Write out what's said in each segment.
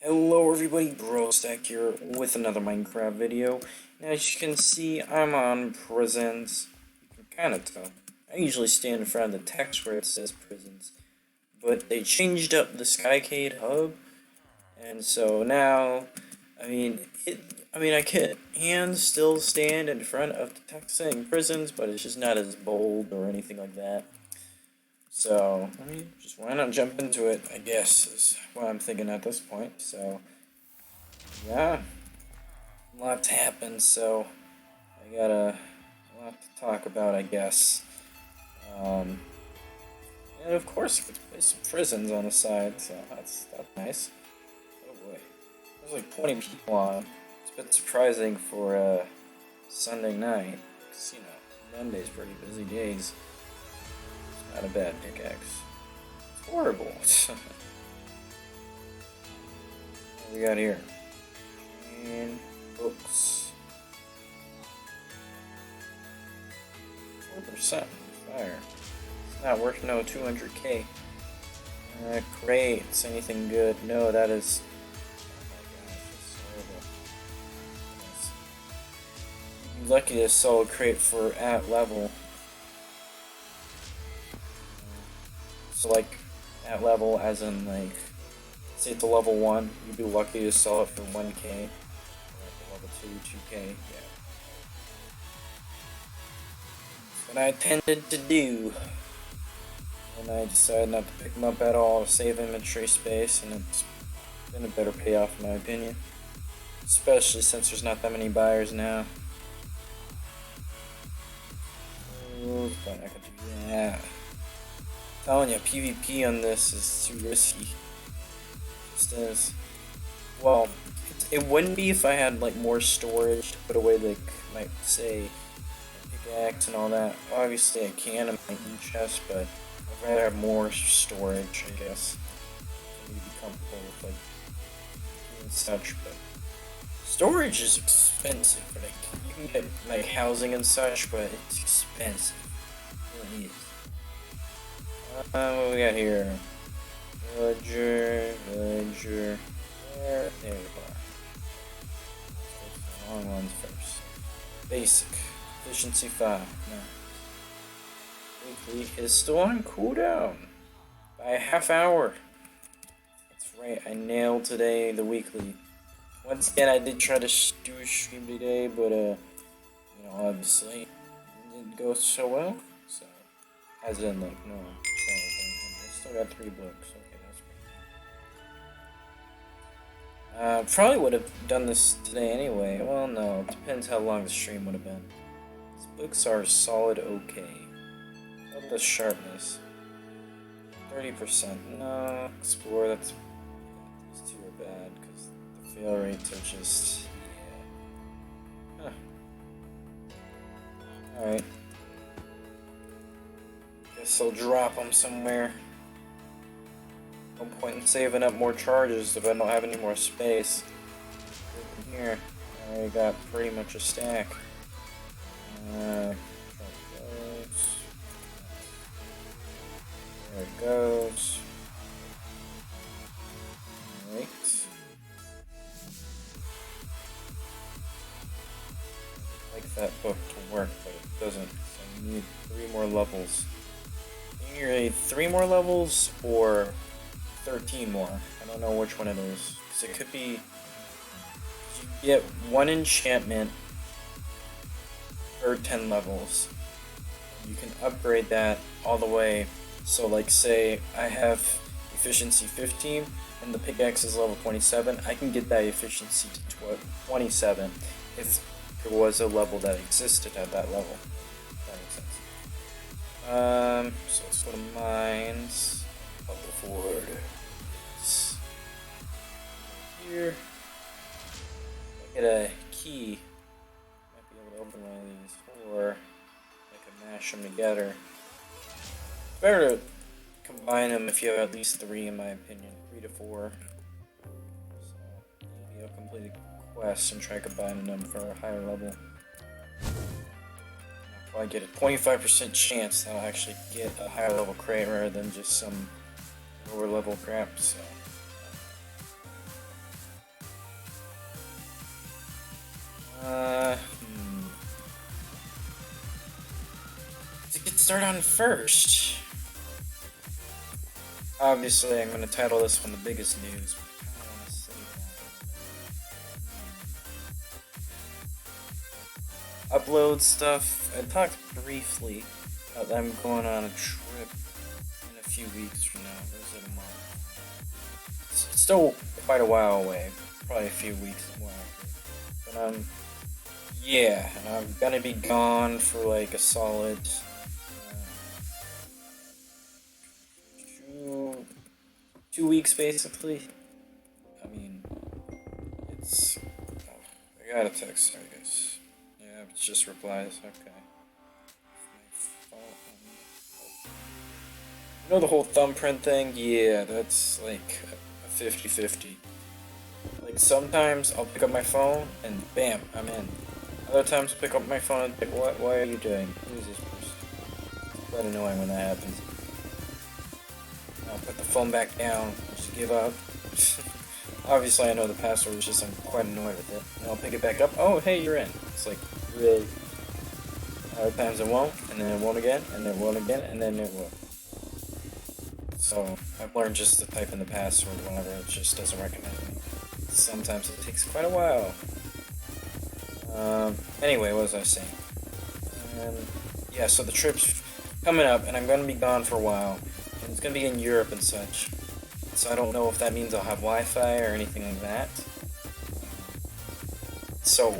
Hello everybody, BroStack here with another Minecraft video. And as you can see, I'm on prisons. You can kind of tell. I usually stand in front of the text where it says prisons. But they changed up the SkyCade hub. And so now, I can still stand in front of the text saying prisons, but it's just not as bold or anything like that. So, just why not jump into it, I guess, is what I'm thinking at this point. So, yeah, a lot's happened, so I got a lot to talk about, I guess. And of course, there's some prisons on the side, so that's nice. Oh boy, there's like 20 people on. It's a bit surprising for Sunday night, because, Monday's pretty busy days. Not a bad pickaxe. It's horrible. What we got here? And books. 4% fire. It's not worth no 200k. Crates. Anything good? No, that is. Oh my gosh, that's horrible. You'd be lucky to sell a crate for at level. So like, at level as in like, say it's a level 1, you'd be lucky to sell it for 1k. Or level 2, 2k, yeah. That's what I intended to do. And I decided not to pick them up at all to save inventory space, and it's been a better payoff in my opinion. Especially since there's not that many buyers now. Oh, but I could do that. Telling you, PvP on this is too risky. Just is. Well, it wouldn't be if I had like more storage to put away, like, might say, pickaxe and all that. Obviously I can in my chest, but I'd rather have more storage, I guess. For me to be comfortable with like and such, but storage is expensive. Like, you can get like housing and such, but it's expensive. It really is. What we got here? Villager. There we are. The long ones first. Basic. Efficiency 5. No. Weekly is still on cooldown. By a half hour. That's right, I nailed today the weekly. Once again, I did try to do a stream today, but, obviously, it didn't go so well. So, as in, like, no. I still got 3 books. Okay, that's pretty. Probably would have done this today anyway. Well, no, it depends how long the stream would have been. These books are solid okay. What the sharpness? 30%. No, explore. These two are bad because the fail rates are just yeah. Huh. All right. Guess I'll drop them somewhere. No point in saving up more charges if I don't have any more space. Here, I already got pretty much a stack. There it goes. Alright. I'd like that book to work, but it doesn't. So I need 3 more levels. Either 3 more levels or 13 more. I don't know which one it is. Because it could be... You get 1 enchantment per 10 levels. You can upgrade that all the way. So like say I have efficiency 15 and the pickaxe is level 27. I can get that efficiency to 27 if there was a level that existed at that level. If that makes sense. So let's go to mines. Level forward. Here. I get a key. Might be able to open one of these, or I can mash them together. It's better to combine them if you have at least 3, in my opinion. 3 to 4. So maybe I'll complete a quest and try combining them for a higher level. I'll probably get a 25% chance that I'll actually get a higher level crate rather than just some lower level crap. So. start on first. Obviously, I'm going to title this one the biggest news. But I don't want to say that. Upload stuff. I talked briefly about them going on a trip in a few weeks from now. Or is it a month? It's still quite a while away. Probably a few weeks more. But yeah, and I'm gonna be gone for like a solid 2 weeks basically. I mean, it's. Oh, I got a text, I guess. Yeah, it's just replies. Okay. You know the whole thumbprint thing? Yeah, that's like a 50-50. Like sometimes I'll pick up my phone and bam, I'm in. Other times I'll pick up my phone and think, what? Why are you doing? Who is this person? It's quite annoying when that happens. I'll put the phone back down, just give up. Obviously I know the password, it's just I'm quite annoyed with it. And I'll pick it back up, oh hey, you're in. It's like, really? Other times it won't, and then it won't again, and then it won't again, and then it will. So I've learned just to type in the password whenever it just doesn't recognize me. Sometimes it takes quite a while. Anyway, what was I saying? Yeah, so the trip's coming up, and I'm going to be gone for a while. And it's going to be in Europe and such. So I don't know if that means I'll have Wi-Fi or anything like that. So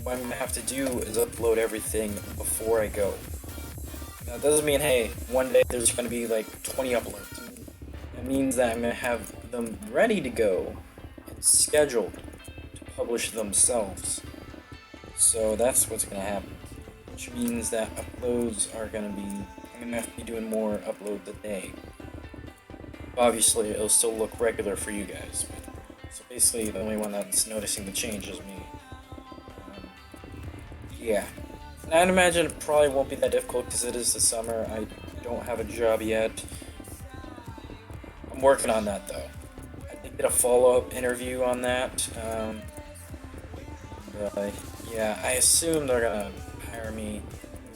what I'm going to have to do is upload everything before I go. Now, it doesn't mean, hey, one day there's going to be like 20 uploads. It means that I'm going to have them ready to go and scheduled to publish themselves. So that's what's going to happen. Which means that uploads are going to be... I'm going to have to be doing more uploads a day. Obviously, it'll still look regular for you guys. So basically, the only one that's noticing the change is me. Yeah. And I'd imagine it probably won't be that difficult because it is the summer. I don't have a job yet. I'm working on that, though. I did get a follow-up interview on that. Yeah, I assume they're gonna hire me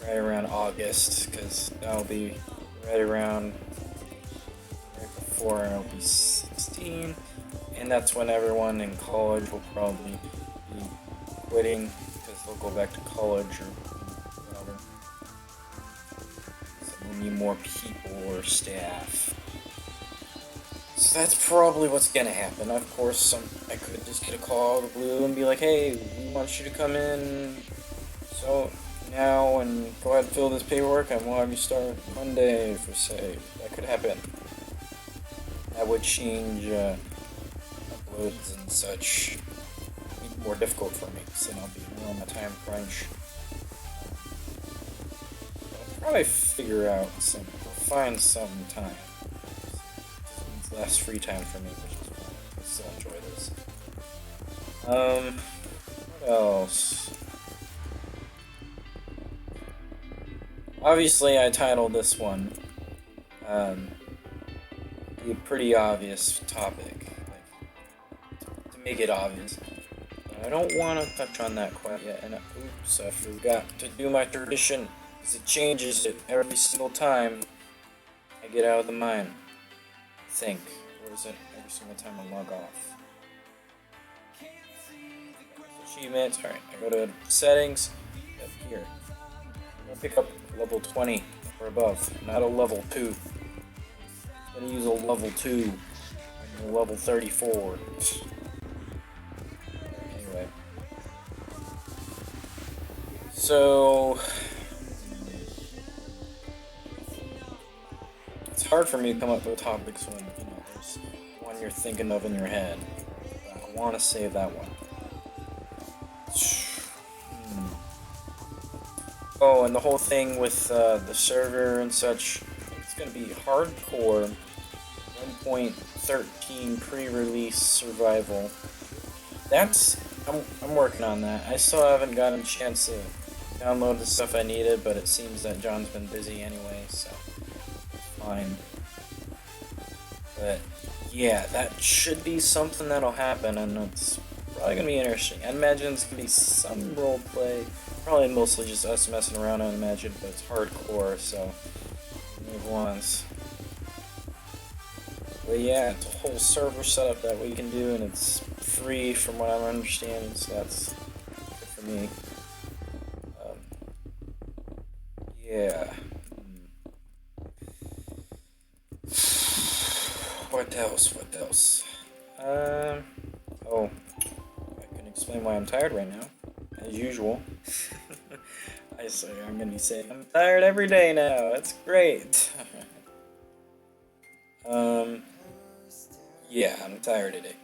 right around August, because that'll be right before I'll be 16, and that's when everyone in college will probably be quitting, because they'll go back to college or whatever. So we'll need more people or staff. So that's probably what's gonna happen. Of course, I could just get a call out of the blue and be like, hey, we want you to come in so now and go ahead and fill this paperwork and we'll have you start Monday, for say. That could happen. That would change uploads and such. It'd be more difficult for me, because then I'll be more on my time crunch. I'll probably find some time. Less free time for me, which is fine. I still enjoy this. What else? Obviously, I titled this one, be a pretty obvious topic, like, to make it obvious. But I don't want to touch on that quite yet, and oops, I forgot to do my tradition, because it changes it every single time I get out of the mine. Think. What is it? Every single time I log off. Achievements. Alright, I go to settings. Up here. I'm gonna pick up level 20 or above, not a level 2. I'm gonna use a level 2. I'm a level 34. Anyway. So... it's hard for me to come up with topics when, you know, there's one you're thinking of in your head. But I want to save that one. Oh, and the whole thing with the server and such, it's going to be hardcore 1.13 pre-release survival. I'm working on that. I still haven't gotten a chance to download the stuff I needed, but it seems that John's been busy anyway, so fine. But yeah, that should be something that'll happen, and it's probably gonna be interesting. I imagine it's gonna be some roleplay, probably mostly just us messing around, I imagine, but it's hardcore, so move once. But yeah, it's a whole server setup that we can do, and it's free from what I'm understanding, so that's good for me. Yeah. What else? What else? Oh, I can explain why I'm tired right now, as usual. I'm gonna be saying I'm tired every day now. That's great. Yeah, I'm tired today.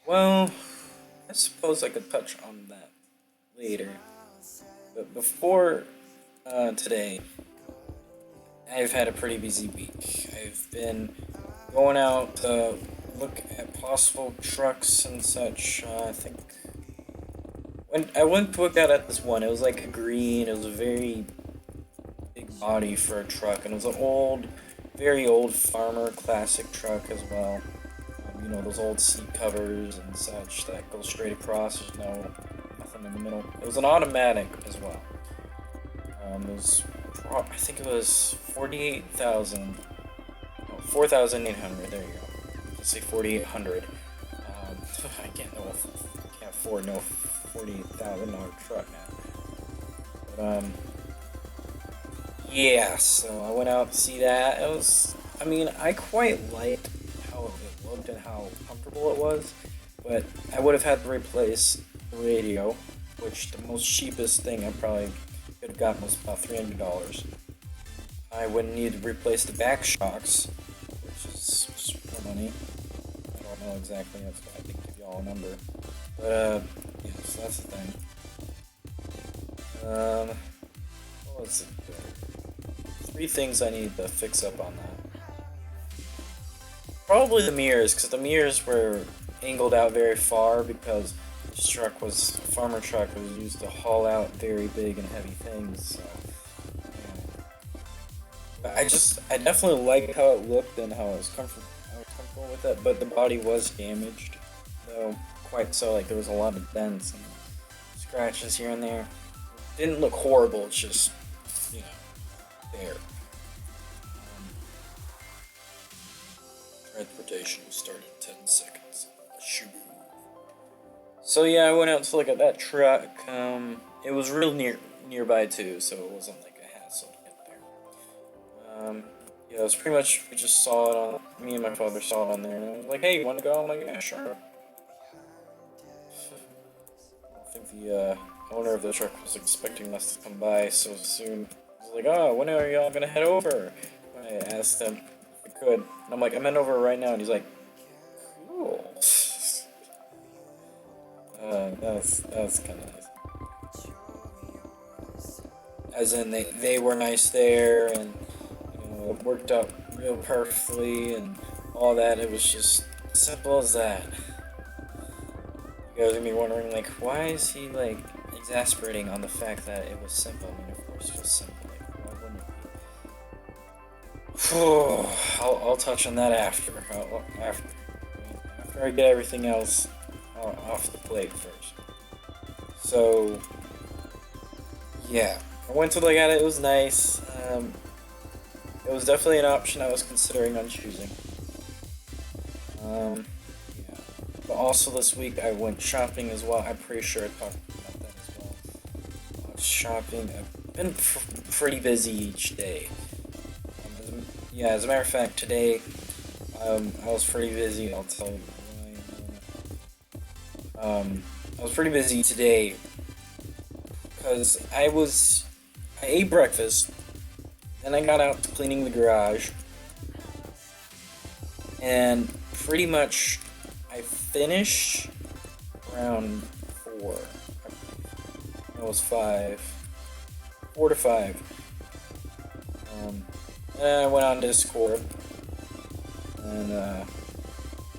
Well, I suppose I could touch on that later. But before today, I've had a pretty busy week. I've been going out to look at possible trucks and such. I think when I went to look at this one, it was like a green. It was a very big body for a truck, and it was an old, very old farmer classic truck as well. You know, those old seat covers and such that go straight across. There's nothing in the middle. It was an automatic as well. It was, I think it was 48,000. 4,800. There you go. Let's say 4,800. I can't afford no $48,000 truck now. But yeah. So I went out to see that. It was. I mean, I quite liked how it looked and how comfortable it was, but I would have had to replace the radio, which the most cheapest thing I probably could have gotten was about $300. I would need to replace the back shocks, which is just more money. I don't know exactly, that's why I didn't give y'all a number. But, yeah, so that's the thing. What was it? 3 things I need to fix up on that. Probably the mirrors, because the mirrors were angled out very far because this truck was, a farmer truck was used to haul out very big and heavy things, so. But I definitely liked how it looked and how I was comfortable with it, but the body was damaged, though quite so. Like there was a lot of dents and scratches here and there. It didn't look horrible. It's just, you know, there. Transportation will start in 10 seconds. So yeah, I went out to look at that truck. It was real nearby too, so it wasn't like a hassle to get there. Yeah, it was pretty much, we just saw it on, me and my father saw it on there, and I was like, hey, you want to go? I'm like, yeah, sure. I think the owner of the truck was expecting us to come by so soon. I was like, oh, when are y'all gonna head over? I asked him if we could, and I'm like, I'm heading over right now, and he's like, cool. That's kind of nice. As in, they were nice there, and it worked out real perfectly, and all that. It was just simple as that. You guys are gonna be wondering, like, why is he like exasperating on the fact that it was simple? I mean, of course it was simple. Like, why wouldn't it be? I'll touch on that after I get everything else off the plate first. So yeah, I went to look at it. It was nice. It was definitely an option I was considering on choosing. Yeah. But also this week I went shopping as well. I'm pretty sure I talked about that as well. Shopping. I've been pretty busy each day. Yeah, as a matter of fact, today I was pretty busy. I'll tell you why. I was pretty busy today because I ate breakfast. Then I got out to cleaning the garage, and pretty much I finished around 4. It was 5. 4 to 5. And I went on Discord, and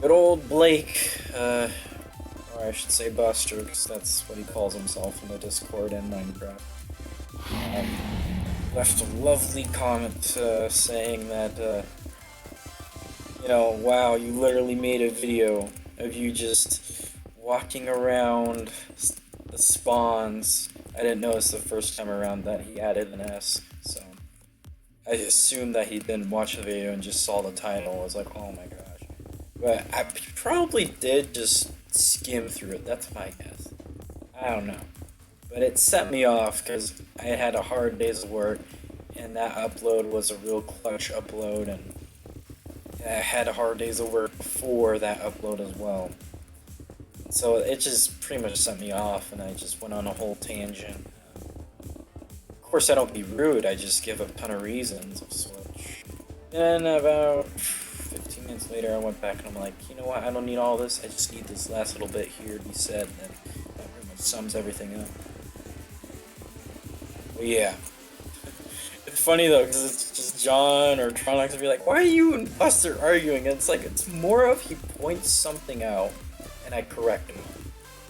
good old Blake, or I should say Buster, because that's what he calls himself in the Discord and Minecraft. Left a lovely comment saying that, you know, wow, you literally made a video of you just walking around the spawns. I didn't notice the first time around that he added an S, so I assumed that he didn't watch the video and just saw the title. I was like, oh my gosh. But I probably did just skim through it. That's my guess. I don't know. But it set me off because I had a hard day's work, and that upload was a real clutch upload, and I had a hard day's work before that upload as well. So it just pretty much set me off, and I just went on a whole tangent. Of course, I don't be rude, I just give a ton of reasons of such. Then about 15 minutes later, I went back and I'm like, you know what, I don't need all this, I just need this last little bit here to be said, and that pretty much sums everything up. But yeah. It's funny though, because it's just John or Tronox to be like, why are you and Buster arguing? And it's like, it's more of he points something out, and I correct him.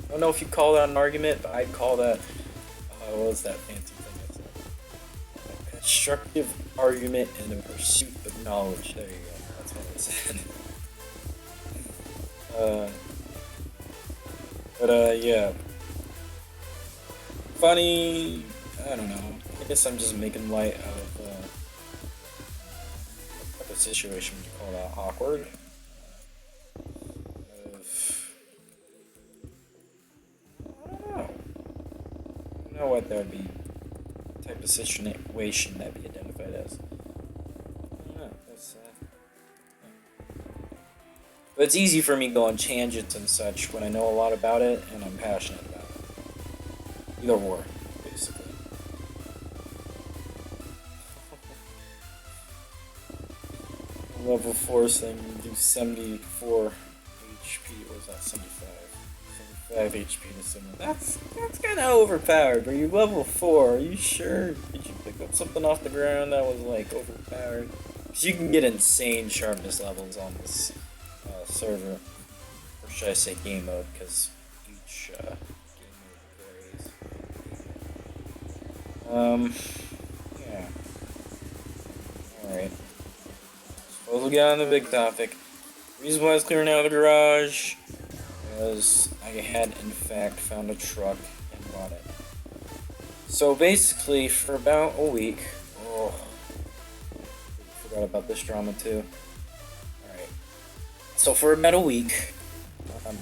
I don't know if you call that an argument, but I'd call that, what was that fancy thing I said? A constructive argument in the pursuit of knowledge. There you go, that's what I said. Yeah. Funny, I don't know. I guess I'm just making light out of a situation you call that awkward. I don't know what that would be, type of situation that'd be identified as. I don't know. That's but it's easy for me to go on tangents and such when I know a lot about it and I'm passionate about it. Either or, basically. Level 4 thing, you do 74 HP, what was that, 75? 75 HP to someone. That's kind of overpowered, but you're level 4, are you sure? Did you pick up something off the ground that was, like, overpowered? Because you can get insane sharpness levels on this server. Or should I say game mode, because each game mode varies. Yeah. Alright. We'll get on the big topic. The reason why I was clearing out of the garage was I had in fact found a truck and bought it. So basically, for about a week, forgot about this drama too. Alright. So for about a week,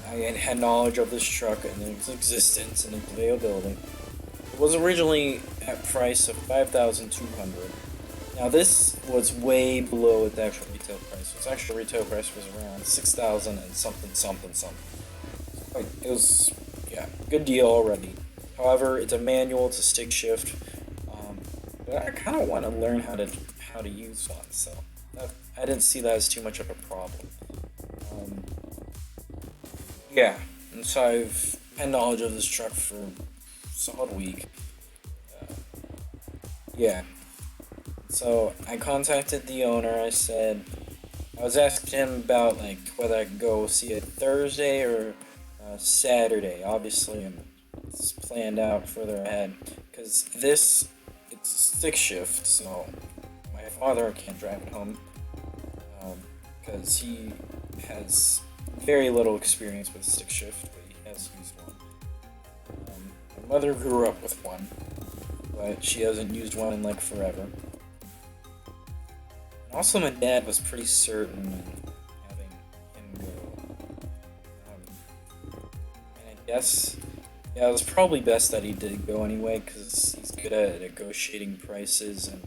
I had knowledge of this truck and its existence and its availability. It was originally at price of $5,200. Now this was way below its actual retail price. Its actual retail price was around $6,000 and something. It was, yeah, good deal already. However, it's a manual, it's a stick shift. But I kind of want to learn how to use one, so I didn't see that as too much of a problem. Yeah, and so I've had knowledge of this truck for a solid week. Yeah. So I contacted the owner. I was asking him about like whether I could go see it Thursday or Saturday. Obviously, it's planned out further ahead because it's a stick shift, so my father can't drive it home because he has very little experience with stick shift, but he has used one. My mother grew up with one, but she hasn't used one in like forever. Also, my dad was pretty certain in having him go. And I guess, yeah, it was probably best that he did go anyway, because he's good at negotiating prices and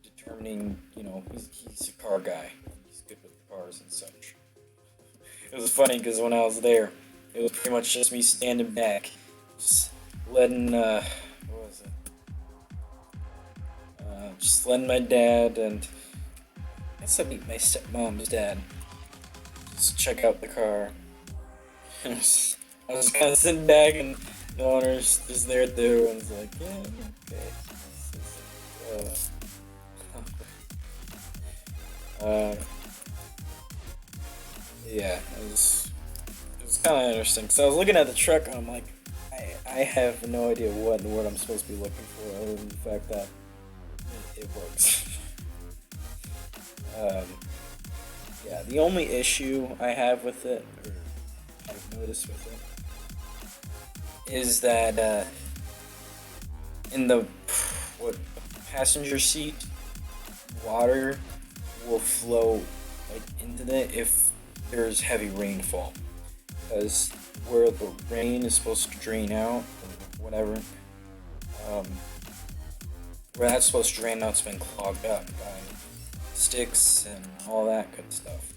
determining, you know, he's a car guy. He's good with cars and such. It was funny, because when I was there, it was pretty much just me standing back, just letting, what was it? Just letting my dad and I guess I'd meet my stepmom's dad. Just check out the car. I was kind of sitting back and the owner's just there too, and it's like, yeah, okay. Yeah, it was kind of interesting. So I was looking at the truck and I'm like, I have no idea what in the world I'm supposed to be looking for, other than the fact that it works. Yeah, the only issue I have with it, or I've noticed with it, is that in the passenger seat, water will flow like into it if there's heavy rainfall, because where the rain is supposed to drain out or whatever, where that's supposed to drain out, it's been clogged up by sticks and all that good stuff.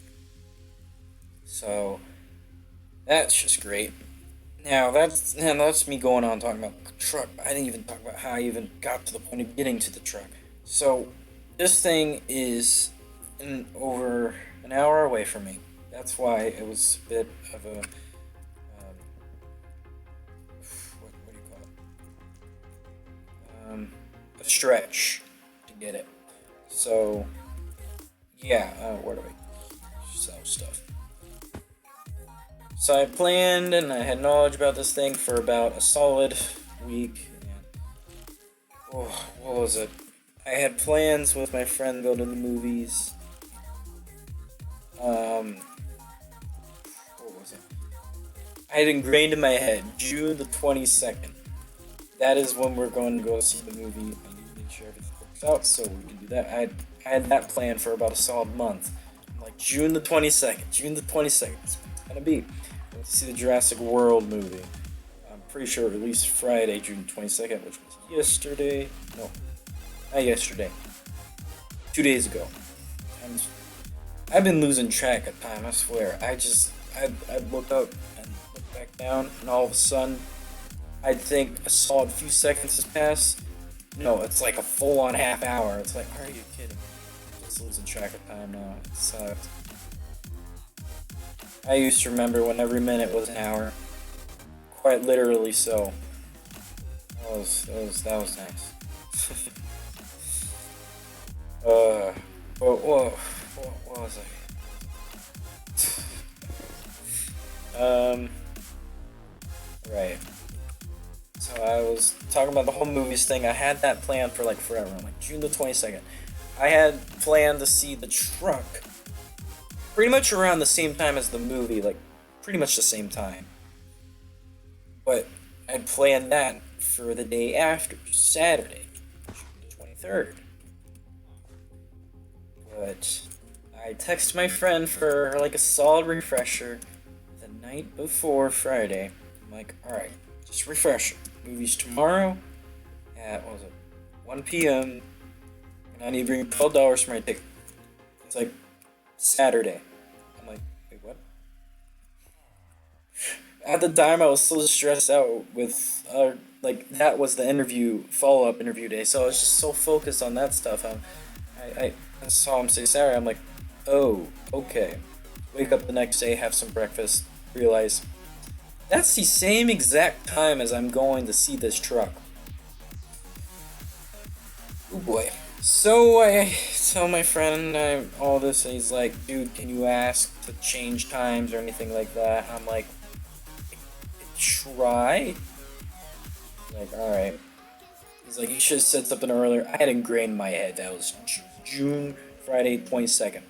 So that's just great. Now that's me going on talking about the truck. I didn't even talk about how I even got to the point of getting to the truck. So this thing is over an hour away from me. That's why it was a bit of a what do you call it? A stretch to get it. So yeah, where do I sell stuff? So I planned and I had knowledge about this thing for about a solid week. And, what was it? I had plans with my friend to go to the movies. What was it? I had ingrained in my head June the 22nd. That is when we're going to go see the movie. I need to make sure everything works out so we can do that. I had that planned for about a solid month. I'm like, June the 22nd. June the 22nd. It's gonna be. To see the Jurassic World movie. I'm pretty sure it released Friday, June 22nd, which was yesterday. No, not yesterday. 2 days ago. I've been losing track of time, I swear. I look up and look back down, and all of a sudden, I'd think a solid few seconds has passed. No, it's like a full-on half hour. It's like, are you kidding? I'm just losing track of time now. It sucks. I used to remember when every minute was an hour. Quite literally so. That was nice. What was I? Right. So I was talking about the whole movies thing. I had that planned for like forever. I'm like, June the 22nd. I had planned to see the truck pretty much around the same time as the movie, like pretty much the same time. But I planned that for the day after, Saturday, June the 23rd. But I texted my friend for like a solid refresher the night before Friday. I'm like, alright, just refresher. Movie's tomorrow at, 1 p.m. And I need to bring $12 for my ticket. It's like Saturday. I'm like, wait, what? At the time, I was so stressed out with, like, that was the follow-up interview day, so I was just so focused on that stuff. I saw him say Saturday, I'm like, oh, okay. Wake up the next day, have some breakfast, realize, that's the same exact time as I'm going to see this truck. Oh boy. So I tell my friend all this, and he's like, dude, can you ask to change times or anything like that? I'm like, try? He's like, alright. He's like, you should have said something earlier. I had ingrained in my head that was June, Friday, 22nd.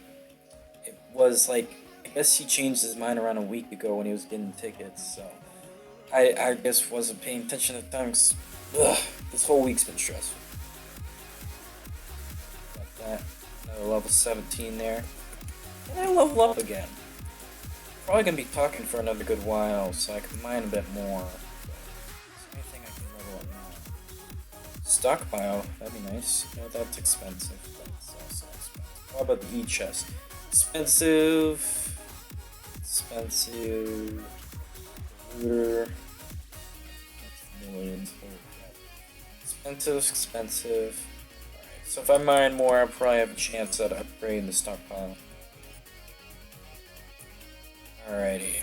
It was like, I guess he changed his mind around a week ago when he was getting tickets, so I guess wasn't paying attention at the time, 'cause, this whole week's been stressful. That. Another level 17 there. And I level up again. Probably gonna be talking for another good while, so I can mine a bit more. Is there anything I can level up now? Stockpile, that'd be nice. You know, that's expensive. That's also expensive. How about the E-chest? Expensive. Looter. Millions. Expensive. So if I mine more, I'll probably have a chance at upgrading the stockpile. Alrighty.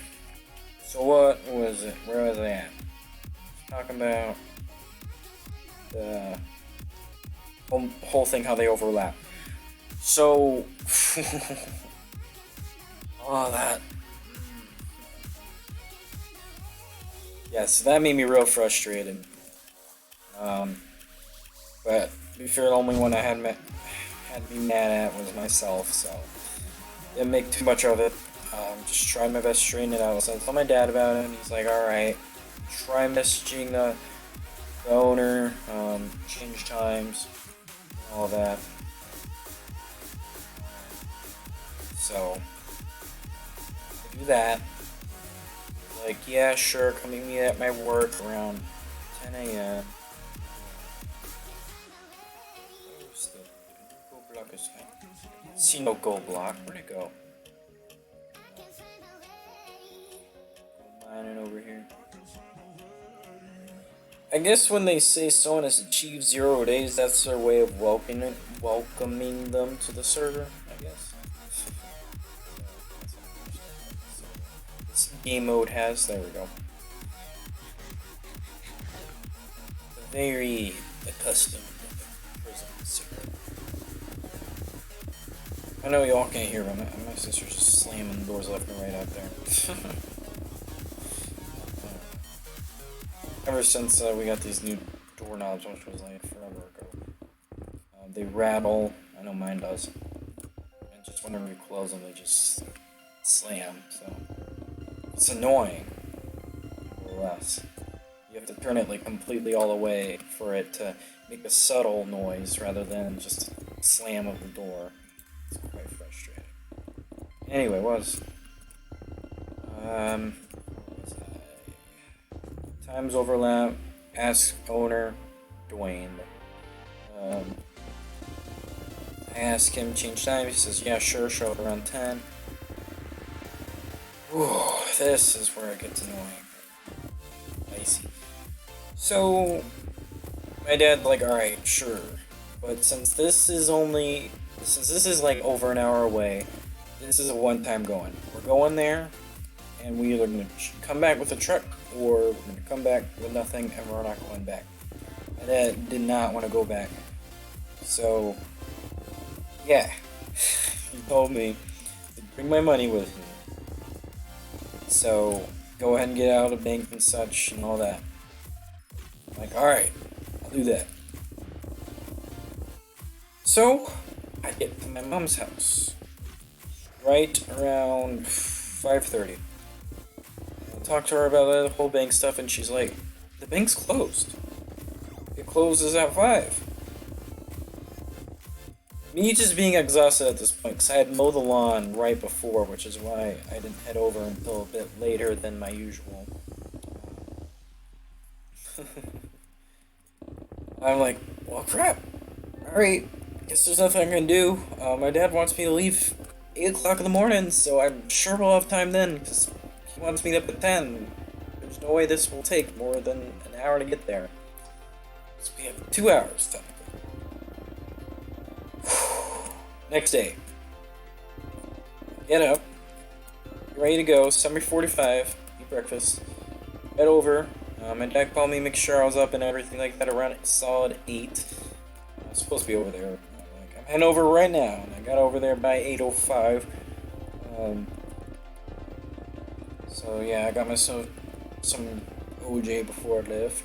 So what was it? Where was I at? Talking about the whole thing, how they overlap. So, oh, that. Yeah, so that made me real frustrated. But to be fair, the only one I had to be mad at was myself, so didn't make too much of it. Just tried my best to straighten it out. So I told my dad about it, and he's like, alright, try messaging the owner, change times, all that. So, I do that. Like, yeah, sure, come meet me at my work around 10 a.m. Where's the gold block? See no gold block. Where'd it go? Mining over here. I guess when they say someone has achieved 0 days, that's their way of welcoming them to the server, I guess. This game mode has, there we go. Very accustomed prison server. I know y'all can't hear, but my sister's just slamming the doors left and right out there. Ever since we got these new doorknobs, which was like forever ago, they rattle. I know mine does. And just whenever you close them, they just slam. So it's annoying. Or less. You have to turn it like completely all the way for it to make a subtle noise rather than just a slam of the door. It's quite frustrating. Anyway, what was I? Times overlap. Ask owner Dwayne. I ask him change time. He says, yeah, sure, show up around 10. Whew, this is where it gets annoying. Icy. So, my dad, like, alright, sure. But since this is like over an hour away, this is a one-time going. We're going there, and we either gonna come back with a truck, or we're gonna come back with nothing, and we're not going back. My dad did not want to go back. So, yeah. He told me to bring my money with me. So, go ahead and get out of the bank and such, and all that. I'm like, alright, I'll do that. So, I get to my mom's house. Right around 5:30. Talk to her about the whole bank stuff, and she's like, the bank's closed. It closes at 5. Me just being exhausted at this point, because I had mowed the lawn right before, which is why I didn't head over until a bit later than my usual. I'm like, well, crap. Alright, guess there's nothing I can do. My dad wants me to leave 8 o'clock in the morning, so I'm sure we'll have time then, because he wants me up at 10. There's no way this will take more than an hour to get there. So we have 2 hours, technically. Next day. Get up. Get ready to go. 7:45. Eat breakfast. Head over. My dad called me, make sure I was up and everything like that around solid 8. I was supposed to be over there. I'm heading over right now. And I got over there by 8:05. So yeah, I got myself some OJ before I left.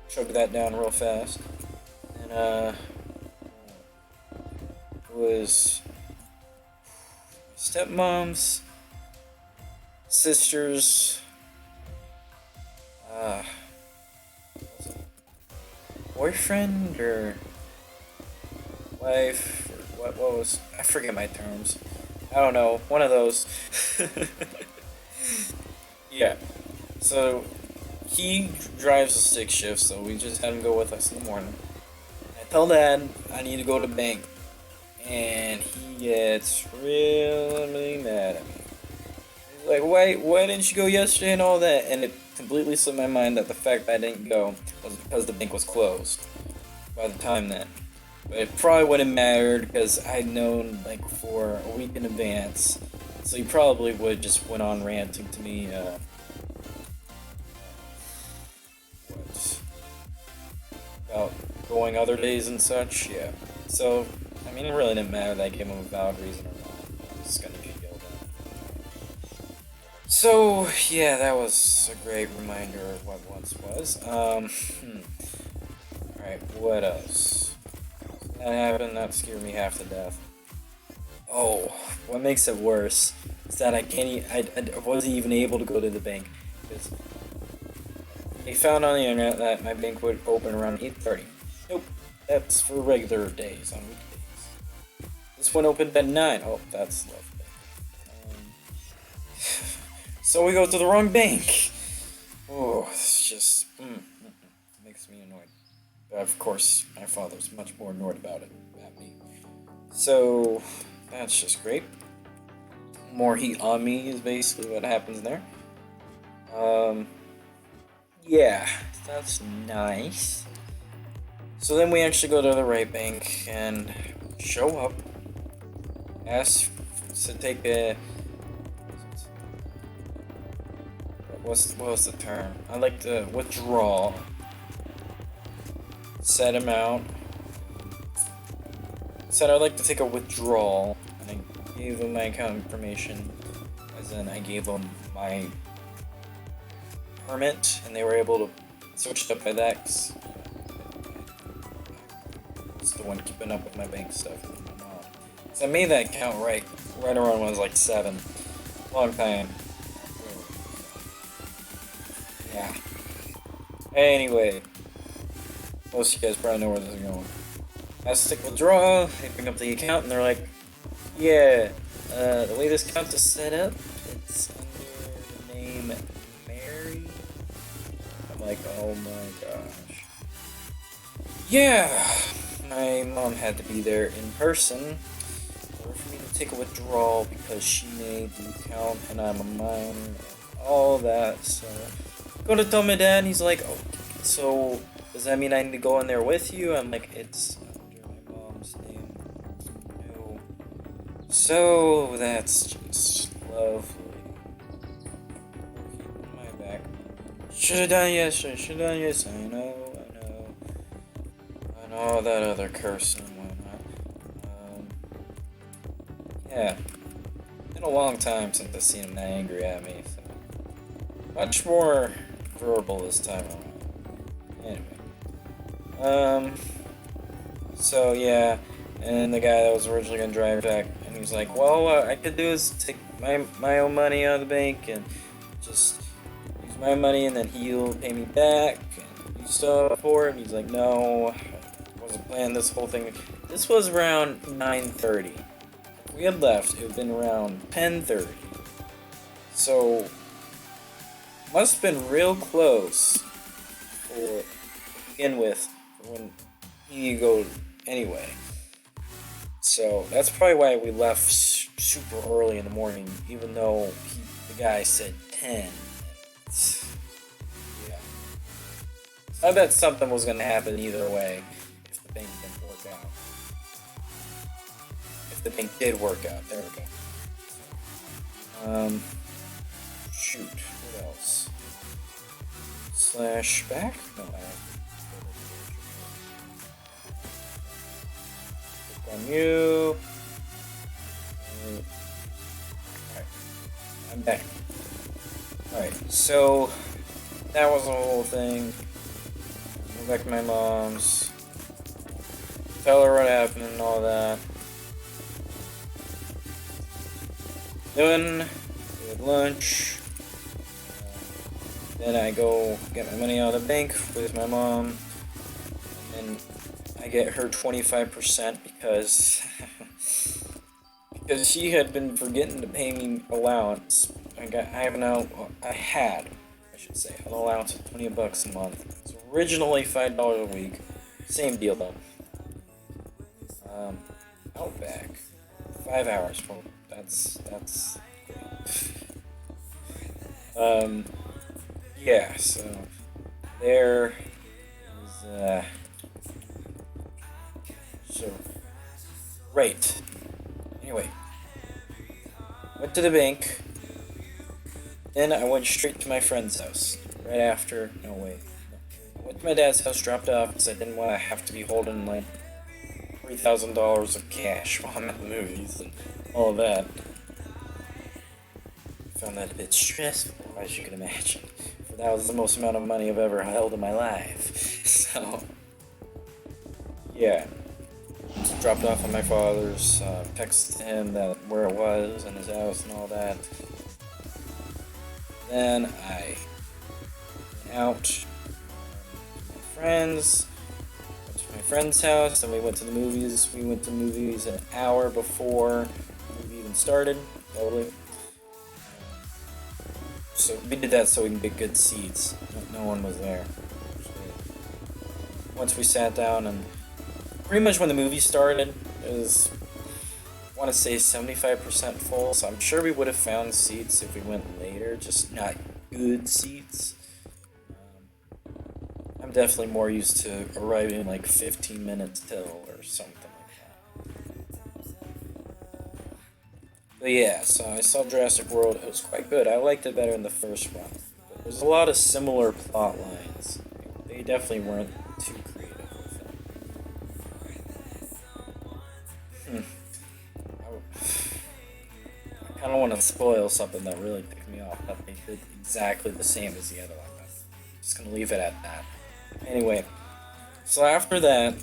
Chugged that down real fast. And it was stepmom's sister's boyfriend or wife or what was, I forget my terms. I don't know, one of those. Yeah. So he drives a stick shift, so we just had him go with us in the morning. I tell Dad I need to go to the bank, and he gets really mad at me. He's like, why didn't you go yesterday and all that? And it completely slipped my mind that the fact that I didn't go was because the bank was closed by the time then. But it probably wouldn't mattered because I'd known like for a week in advance. So he probably would just went on ranting to me, about going other days and such, yeah. So, I mean, it really didn't matter that I gave him a valid reason or not. I was gonna get yelled at. So, yeah, that was a great reminder of what once was. Alright, what else? That happened, that scared me half to death. Oh, what makes it worse is that I wasn't even able to go to the bank because they found on the internet that my bank would open around 8:30. Nope, that's for regular days, on weekdays. This one opened at 9. Oh, that's lovely. So we go to the wrong bank. Oh, it's just makes me annoyed. But of course, my father's much more annoyed about it than me. So that's just great. More heat on me is basically what happens there. Yeah, that's nice. So then we actually go to the right bank and show up, ask to take a what was the term? I like to withdraw set amount. Said I'd like to take a withdrawal, and I gave them my account information, as in I gave them my permit, and they were able to switch it up by that. It's the one keeping up with my bank stuff. So I made that account right around when I was like 7. Long time. Yeah. Anyway, most of you guys probably know where this is going. I stick withdraw, they bring up the account, and they're like, yeah, the way this account is set up, it's under the name Mary. I'm like, oh my gosh. Yeah, my mom had to be there in person in order for me to take a withdrawal because she made the account and I'm a minor and all that, so go to tell my dad, and he's like, oh, so does that mean I need to go in there with you? I'm like, it's under my mom's name. No. So that's just lovely. My back. Should have done yes, should have done yes. I know. I know that other curse and whatnot. Yeah. Been a long time since I've seen him that angry at me. So much more verbal this time around. Anyway. So yeah, and the guy that was originally gonna drive back, and he was like, well, what I could do is take my own money out of the bank and just use my money, and then he'll pay me back, and you still up for it? And he's like, no, I wasn't planning this whole thing. This was around 9:30. If we had left, it would have been around 10:30. So must have been real close to begin with when he goes anyway. So that's probably why we left super early in the morning, even though the guy said 10. Yeah. I bet something was going to happen either way if the bank didn't work out. If the bank did work out, there we go. Shoot, what else? Slash back? No, click on you. Alright, I'm back. Alright, so that was the whole thing. Go back to my mom's. Tell her what happened and all that. Then we had lunch. Then I go get my money out of the bank with my mom, and I get her 25% because she had been forgetting to pay me allowance. I had an allowance of $20 a month. It's originally $5 a week. Same deal though. Outback, 5 hours for that's great. Yeah, so there is so right. Anyway, went to the bank. Then I went straight to my friend's house. Right after, no wait. I went to my dad's house, dropped off because I didn't want to have to be holding like $3,000 of cash while I'm at the movies and all that. Found that a bit stressful, as you can imagine. For that was the most amount of money I've ever held in my life. So, yeah. Just dropped off on my father's, texted him that where it was and his house and all that. Then I went out with my friends, went to my friend's house, then we went to the movies. We went to the movies an hour before the movie even started, probably. So we did that so we can get good seats. No one was there. Once we sat down, and pretty much when the movie started, it was, I want to say, 75% full, so I'm sure we would have found seats if we went later, just not good seats. I'm definitely more used to arriving like 15 minutes till or something like that. But yeah, so I saw Jurassic World. It was quite good. I liked it better than the first one. But there's a lot of similar plot lines. They definitely weren't too creative with it. I kind of want to spoil something that really picked me off, that they did exactly the same as the other one. I'm just gonna leave it at that. Anyway, so after that,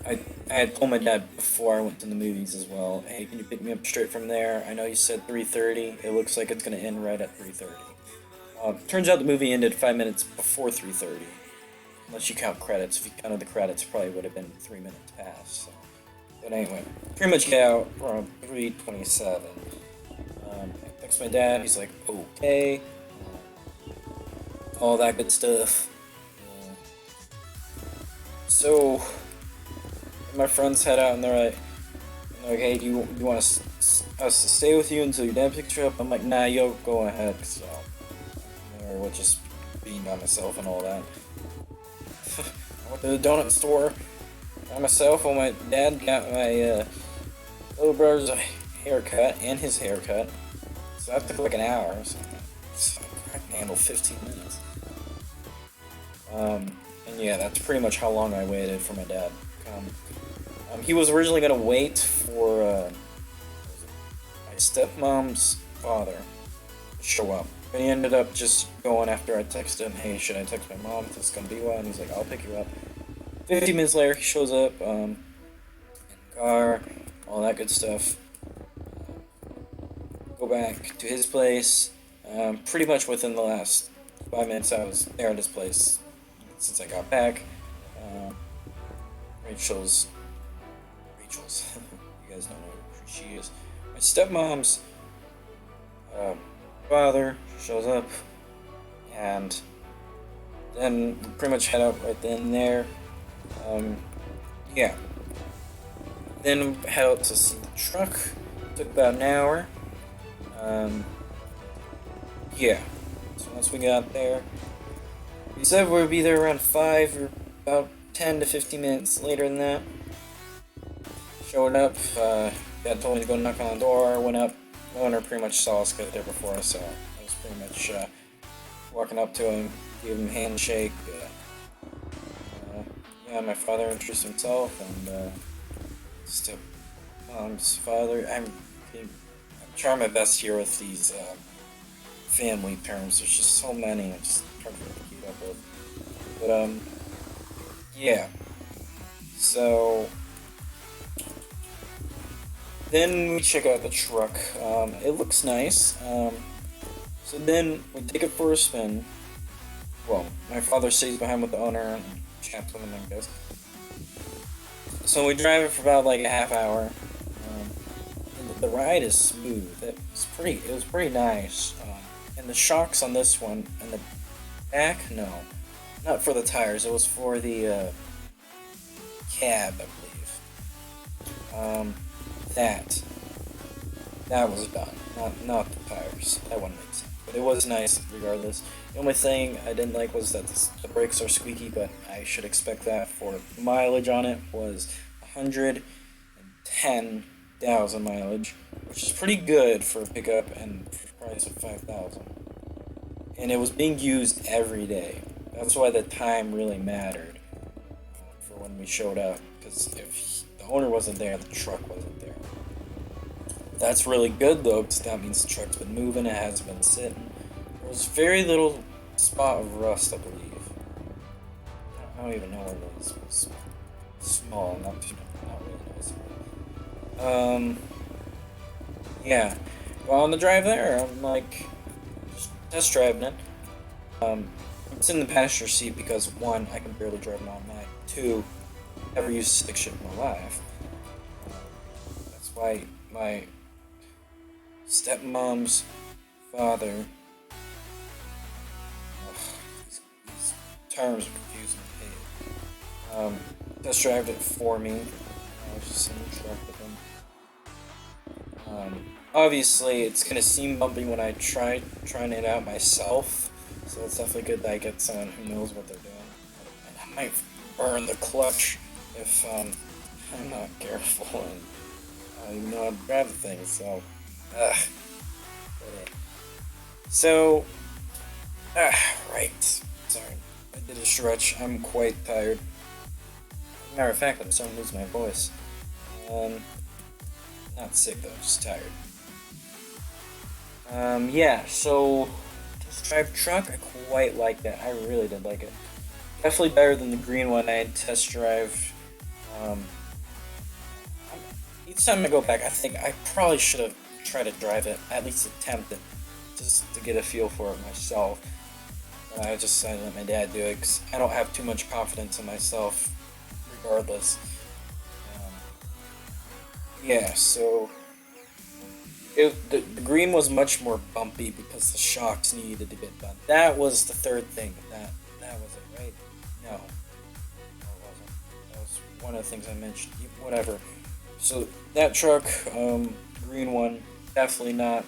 I had told my dad before I went to the movies as well, hey, can you pick me up straight from there? I know you said 3:30. It looks like it's going to end right at 3:30. Turns out the movie ended 5 minutes before 3:30. Unless you count credits. If you counted the credits, it probably would have been 3 minutes past. So. But anyway, pretty much get out around 3:27. I text my dad. He's like, okay. All that good stuff. So my friends head out and they're like, hey, do you want us to stay with you until your dad picks you up? I'm like, nah, yo, go ahead. So, or we'll just be by myself and all that. I went to the donut store by myself while my dad got my little brother's haircut and his haircut. So that took like an hour. So I can handle 15 minutes. And yeah, that's pretty much how long I waited for my dad to come. He was originally going to wait for my stepmom's father to show up. But he ended up just going after I texted him, hey, should I text my mom if it's going to be one? He's like, I'll pick you up. 50 minutes later, he shows up in the car, all that good stuff. Go back to his place. Pretty much within the last 5 minutes I was there at his place since I got back. Rachel's you guys don't know who she is. My stepmom's father shows up, and then we pretty much head out right then and there. Yeah. Then we head out to see the truck. Took about an hour. Yeah. So once we got there, we said we'd be there around 5 or about 10 to 15 minutes later than that. Showed up, Dad told me to go knock on the door, went up. The owner pretty much saw us get there before us, so I was pretty much walking up to him, gave him a handshake. Yeah, my father introduced himself, and stepmom's father. I'm trying my best here with these family terms. There's just so many, I'm just trying to keep up with. But, yeah. So then we check out the truck. It looks nice. So then we take it for a spin. Well, my father stays behind with the owner and chats with him, I guess. So we drive it for about like a half hour. And the ride is smooth. It was pretty nice. And the shocks on this one and the back, no, not for the tires. It was for the cab, I believe. That was done. Not the tires. That one makes sense. But it was nice regardless. The only thing I didn't like was that the brakes are squeaky, but I should expect that for mileage on it was 110,000 mileage, which is pretty good for a pickup and for the price of 5,000. And it was being used every day. That's why the time really mattered for when we showed up, because if the owner wasn't there, the truck wasn't there. That's really good though, because that means the truck's been moving, it hasn't been sitting. There was very little spot of rust, I believe. I don't even know where it was. It was small, not really noticeable. Yeah. Well, on the drive there, I'm like, just test driving it. It's in the passenger seat because, one, I can barely drive an automatic. Two, never used stick shift in my life. That's why my stepmom's father. These terms are confusing. Test drove it for me. I was just in the truck with him. Obviously, it's gonna seem bumpy when I trying it out myself, so it's definitely good that I get someone who knows what they're doing. And I might burn the clutch if I'm not careful and I don't even know how to grab the thing. So, so, right. Sorry, I did a stretch. I'm quite tired. Matter of fact, I'm starting to lose my voice. Not sick though, just tired. Yeah, so test drive truck, I quite liked it. I really did like it. Definitely better than the green one I had test drive. Each time I go back, I think I probably should have tried to drive it, at least attempt it, just to get a feel for it myself. But I just decided to let my dad do it because I don't have too much confidence in myself, regardless. Yeah, so the green was much more bumpy because the shocks needed to get done. That was the third thing. That was it, right? No, it wasn't. That was one of the things I mentioned. Whatever. So that truck, green one, definitely not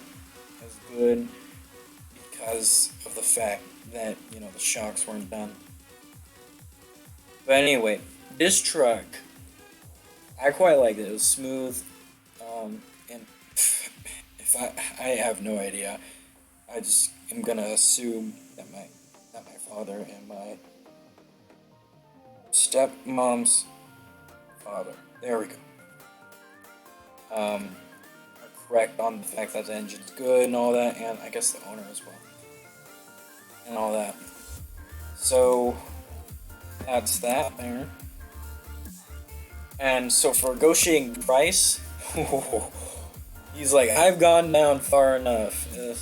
as good because of the fact that the shocks weren't done. But anyway, this truck, I quite liked it. It was smooth, and if I have no idea. I just am gonna assume that my father and my stepmom's father, there we go, are correct on the fact that the engine's good and all that, and I guess the owner as well, and all that. So that's that there. And so for negotiating price, he's like, I've gone down far enough. The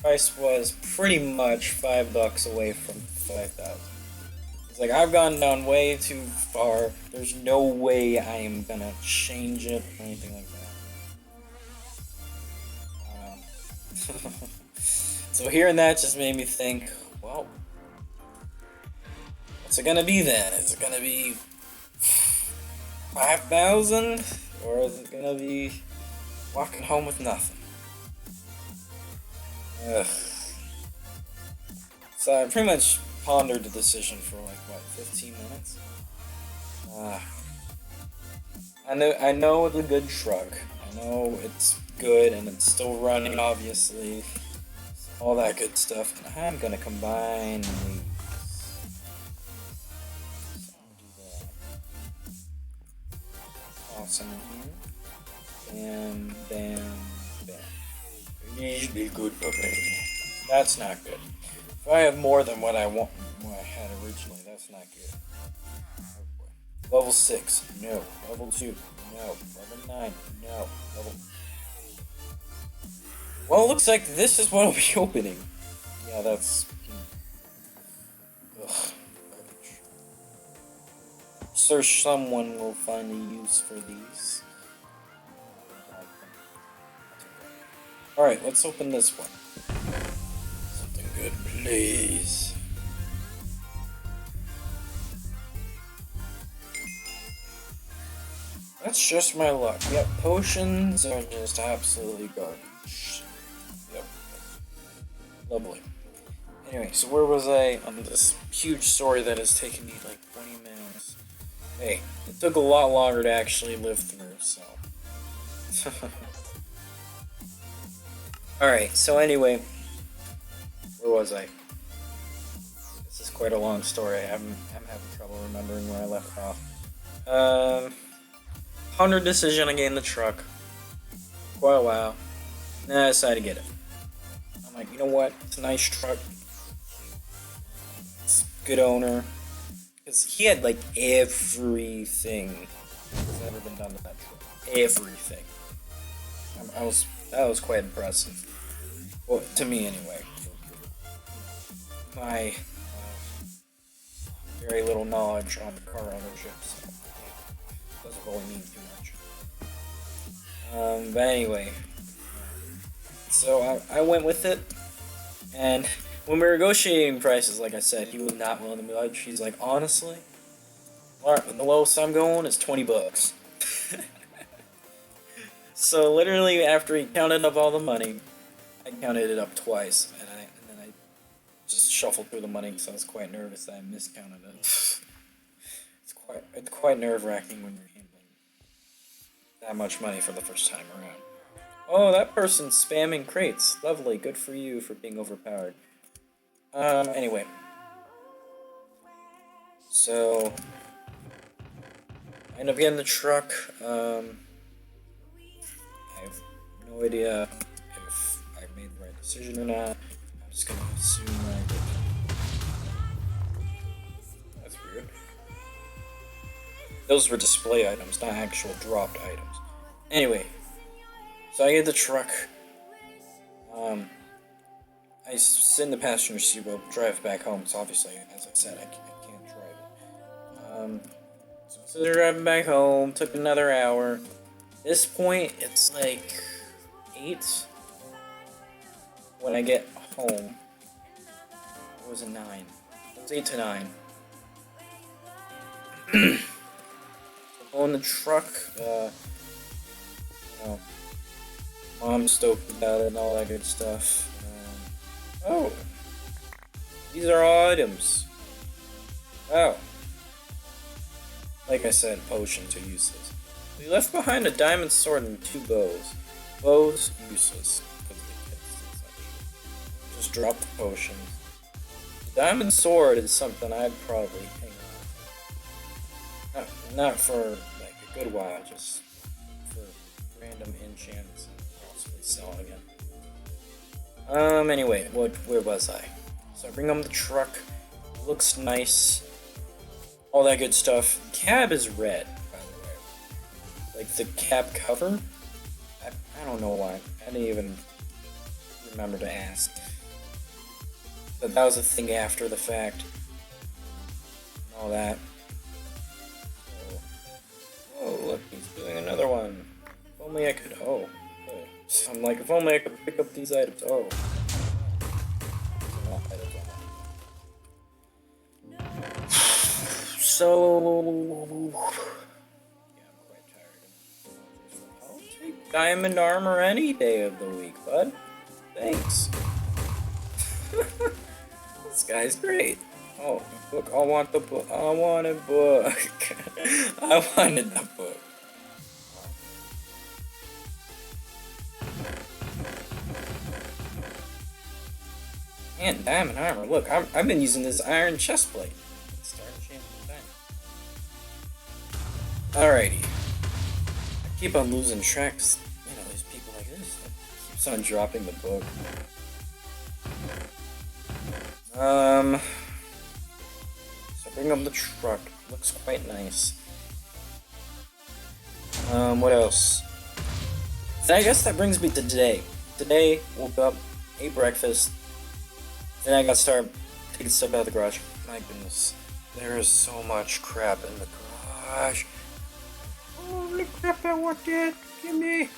price was pretty much $5 away from 5,000. He's like, I've gone down way too far. There's no way I am gonna change it or anything like that. So hearing that just made me think, well, what's it gonna be then? Is it gonna be 5,000, or is it gonna be walking home with nothing? Ugh. So I pretty much pondered the decision for like 15 minutes. I know it's a good truck. I know it's good and it's still running, obviously. All that good stuff. And I'm gonna combine these. Awesome here. Bam, bam, bam. These be good for me. That's not good. If I have more than what I had originally, that's not good. Oh, level 6, no. Level 2, no. Level 9, no. Level... Well, it looks like this is what I'll be opening. Yeah, that's... Ugh. Sure, someone will find a use for these. Alright, let's open this one. Something good, please. That's just my luck. Yep, potions are just absolutely garbage. Yep. Lovely. Anyway, so where was I on this huge story that has taken me like 20 minutes? Hey, it took a lot longer to actually live through, so... Alright, so anyway, where was I? This is quite a long story. I'm having trouble remembering where I left off. Honda decision, I gained the truck. Quite a while. Then I decided to get it. I'm like, you know what? It's a nice truck. It's a good owner. Because he had like everything that's ever been done to that truck. Everything. That was quite impressive. Well, to me anyway. My very little knowledge on car ownership, so yeah, doesn't really mean too much. But anyway, so I went with it, and when we were negotiating prices, like I said, he was not willing to budge. He's like, honestly, the lowest I'm going is 20 bucks. So literally, after he counted up all the money, I counted it up twice, and then I just shuffled through the money because I was quite nervous that I miscounted it. It's quite nerve-wracking when you're handling that much money for the first time around. Oh, that person's spamming crates. Lovely, good for you for being overpowered. Anyway. So, I end up getting the truck. I have no idea if I made the right decision or not. I'm just gonna assume I did. That's weird. Those were display items, not actual dropped items. Anyway, so I get the truck. I sit in the passenger seat, but drive back home, because obviously, as I said, I can't drive it. So they're driving back home, took another hour. At this point, it's like 8 when I get home. Or was it 9? It was 8 to 9. On the truck, you know, Mom's stoked about it and all that good stuff. Oh, these are all items. Wow. Like I said, potions are useless. We left behind a diamond sword and 2 bows. Bows, useless. Just drop the potions. The diamond sword is something I'd probably hang on to. Not for like a good while, just for random enchants and possibly sell again. Anyway, where was I? So I bring home the truck. Looks nice. All that good stuff. The cab is red, by the way. Like the cab cover? I don't know why. I didn't even remember to ask. But that was a thing after the fact. And all that. So, oh, look, he's doing another one. If only I could. Oh. So I'm like, if only I could pick up these items. Oh. So, yeah, I'm quite tired. I'll take diamond armor any day of the week, bud. Thanks. This guy's great. Oh, look, I want the book. I want a book. I wanted the book. And diamond armor. Look, I've been using this iron chest plate. Alrighty. I keep on losing track 'cause, you know, there's people like this that keeps on dropping the book. So bring up the truck. Looks quite nice. What else? So I guess that brings me to today. Today, woke up, ate breakfast, then I got started taking stuff out of the garage. My goodness, there is so much crap in the garage. Holy crap, I want that. Give me.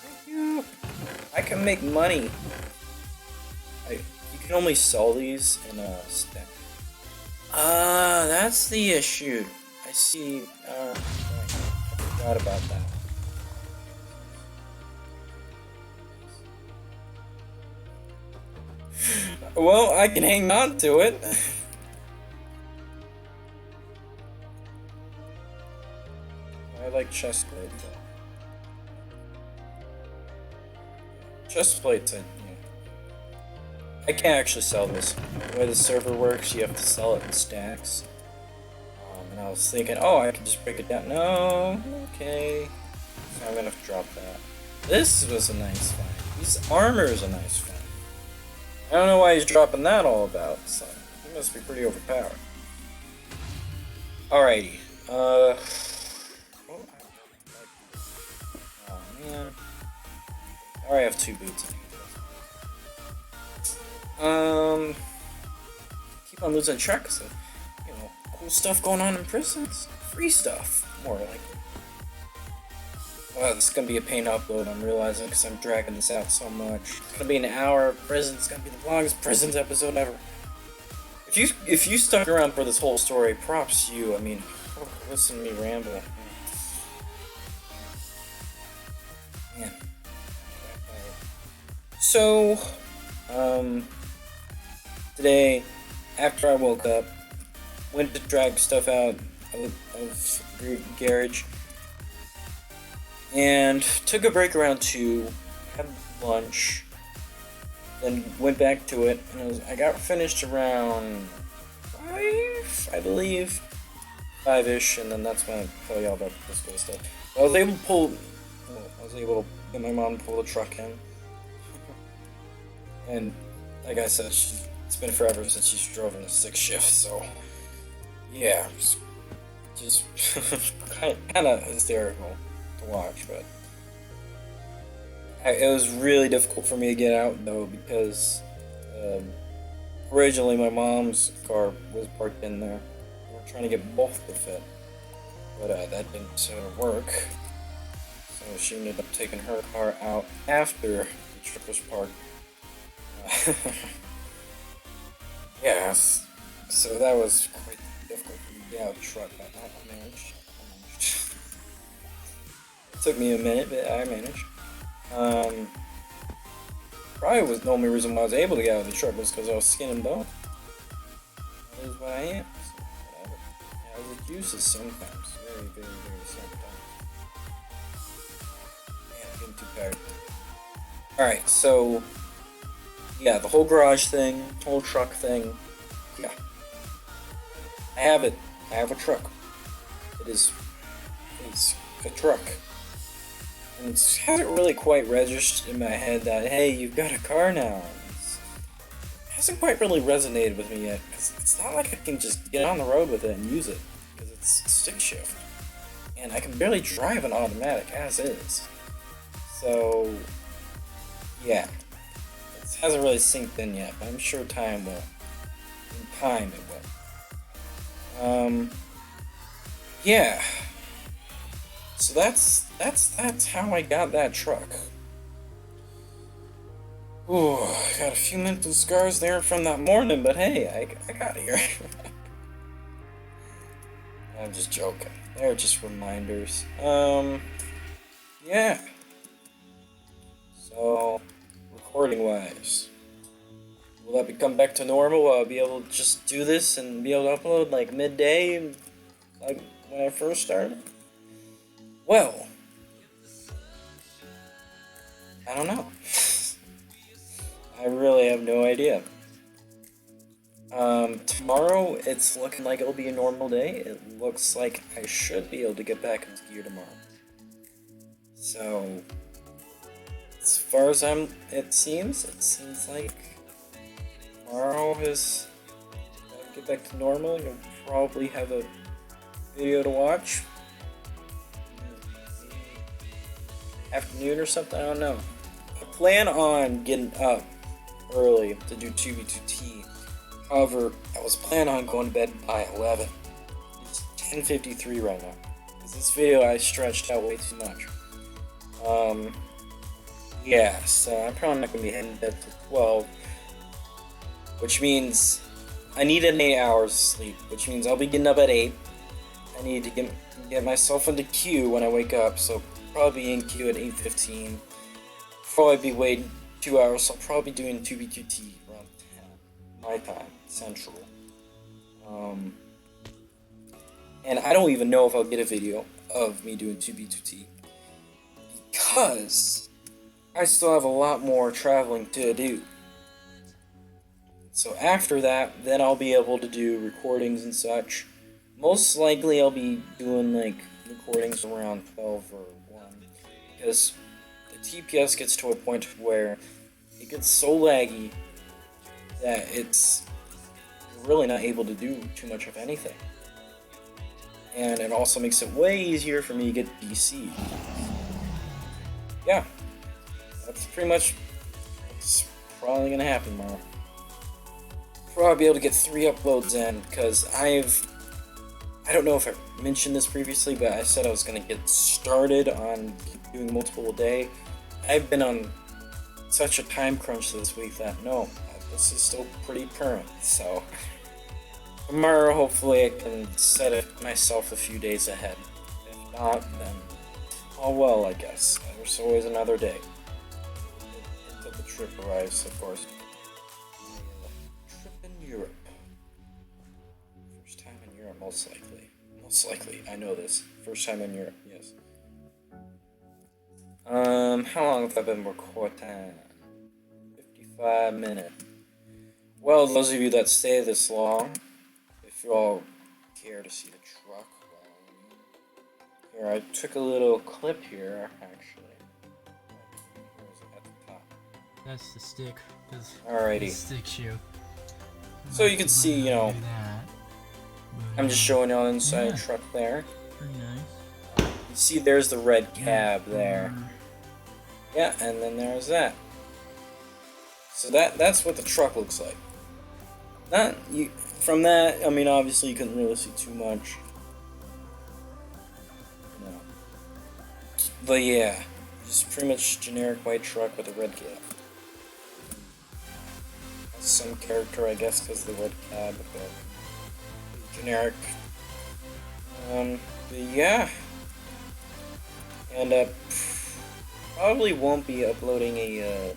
Thank you. I can make money. You can only sell these in a stack. That's the issue. I see. I forgot about that. Well, I can hang on to it. I like chest plate though. Chest plates, yeah. I can't actually sell this. The way the server works, you have to sell it in stacks. And I was thinking, oh, I could just break it down. No, okay. So I'm gonna drop that. This was a nice find. This armor is a nice find. I don't know why he's dropping that all about, so he must be pretty overpowered. Alrighty. Oh man. I already have 2 boots anyway. Keep on losing track, so, you know, stuff going on in prisons. Free stuff, more like. Wow, this is gonna be a pain to upload, I'm realizing, because I'm dragging this out so much. It's gonna be an hour of prison, it's gonna be the longest prisons episode ever. If you stuck around for this whole story, props to you. I mean, listen to me ramble. Man. So, today, after I woke up, went to drag stuff out of the garage, and took a break around 2, had lunch, then went back to it, and I got finished around 5, I believe, 5-ish, and then that's when I tell y'all about this kind of stuff. I was able to get my mom to pull the truck in, and like I said, it's been forever since she's drove in a 6 shift, so yeah, just kind of hysterical to watch, but it was really difficult for me to get out though, because originally my mom's car was parked in there. We were trying to get both to fit, but that didn't work, so she ended up taking her car out after the truck was parked. Yeah, so that was quite difficult for me to get out of the truck, but I managed. It took me a minute, but I managed. Probably was the only reason why I was able to get out of the truck was because I was skin and bone. That is what I am. So whatever. Yeah, the juices sometimes. Very, very, very sometimes. Man, I'm getting too tired. Alright, so yeah, the whole garage thing, whole truck thing. Yeah. I have it. I have a truck. It's a truck. And it hasn't really quite registered in my head that, hey, you've got a car now. It hasn't quite really resonated with me yet, because it's not like I can just get on the road with it and use it, because it's stick shift. And I can barely drive an automatic as is. So, yeah. It hasn't really synced in yet, but I'm sure time will. In time it will. Yeah. So that's how I got that truck. Ooh, I got a few mental scars there from that morning, but hey, I got here. I'm just joking. They're just reminders. Yeah. So, recording wise, will that become back to normal? Will I be able to just do this and be able to upload like midday, like when I first started? Well, I don't know. I really have no idea. Tomorrow, it's looking like it'll be a normal day. It looks like I should be able to get back into gear tomorrow. So, as far as it seems like tomorrow is get back to normal. You'll probably have a video to watch. Afternoon or something, I don't know. I plan on getting up early to do 2v2T. However, I was planning on going to bed by 11. It's 10:53 right now. Because this video I stretched out way too much. Yeah, so I'm probably not going to be heading to bed till 12. Which means I need an 8 hours of sleep. Which means I'll be getting up at 8. I need to get myself into queue when I wake up, so probably be in queue at 8:15. Probably be waiting 2 hours, so I'll probably be doing 2v2T around 10 my time, central. And I don't even know if I'll get a video of me doing 2v2T because I still have a lot more traveling to do. So after that, then I'll be able to do recordings and such. Most likely I'll be doing like recordings around 12 or 1 because the TPS gets to a point where it gets so laggy that you're really not able to do too much of anything. And it also makes it way easier for me to get DC. Yeah, that's pretty much what's probably gonna happen tomorrow. Probably be able to get 3 uploads in because I've I don't know if I mentioned this previously, but I said I was going to get started on doing multiple a day. I've been on such a time crunch this week that no, this is still pretty current. So tomorrow, hopefully, I can set it myself a few days ahead. If not, then oh well, I guess. There's always another day until the trip arrives, of course. Trip in Europe. First time in Europe, most likely. Most likely, I know this. First time in Europe, yes. How long have I been recording? 55 minutes. Well, those of you that stay this long, if you all care to see the truck, well, here, I took a little clip here, actually. Where is it at the top? That's the stick. Alrighty. The stick shoe. So you can see, you know, I'm just showing you on the inside truck there. Pretty nice. You see there's the red cab there. Yeah, and then there's that. So that's what the truck looks like. From that, I mean, obviously you couldn't really see too much. No. But yeah, just pretty much generic white truck with a red cab. Some character, I guess, because of the red cab, but generic. But yeah. And probably won't be uploading a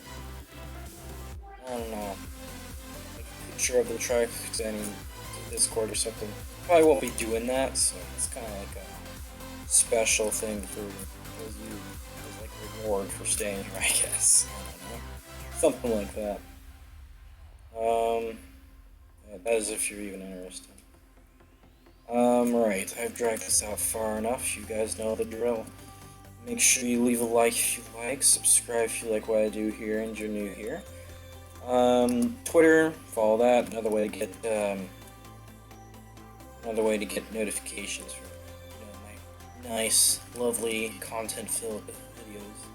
I don't know, like a picture of the truck to any Discord or something. Probably won't be doing that, so it's kind of like a special thing for you, as like a reward for staying here, I guess. I don't know, something like that. Yeah, that is if you're even interested. Right, I've dragged this out far enough. You guys know the drill. Make sure you leave a like if you like, subscribe if you like what I do here and you're new here. Twitter, follow that. Another way to get notifications for, you know, my nice, lovely, content-filled videos.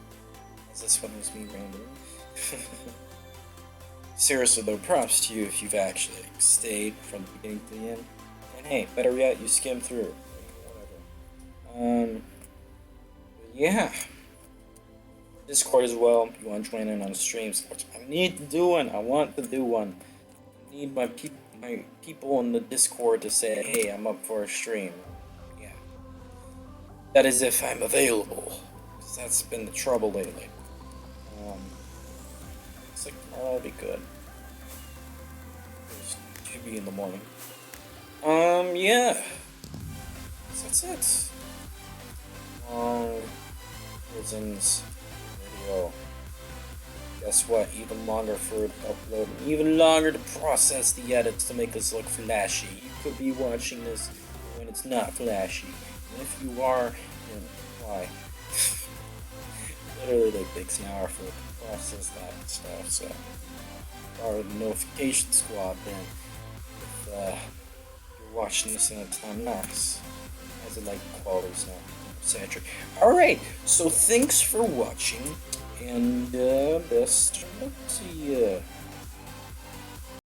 As this one was me rambling. Seriously though, props to you if you've actually stayed from the beginning to the end. And hey, better yet, you skimmed through. Whatever. Yeah. Discord as well. If you want to join in on streams, which I need to do one. I want to do one. I need my people in the Discord to say, hey, I'm up for a stream. Yeah. That is if I'm available. Because that's been the trouble lately. It's like, oh, that'll be good. It should be in the morning. Yeah. So that's it. Prisons video. Guess what? Even longer for it to upload, even longer to process the edits to make this look flashy. You could be watching this when it's not flashy. And if you are, then why? Literally, it takes an hour for it to process that stuff. So, or the notification squad, then if you're watching this in a time lapse, as in like quality's not etc. Alright, so thanks for watching, and best of luck to ya.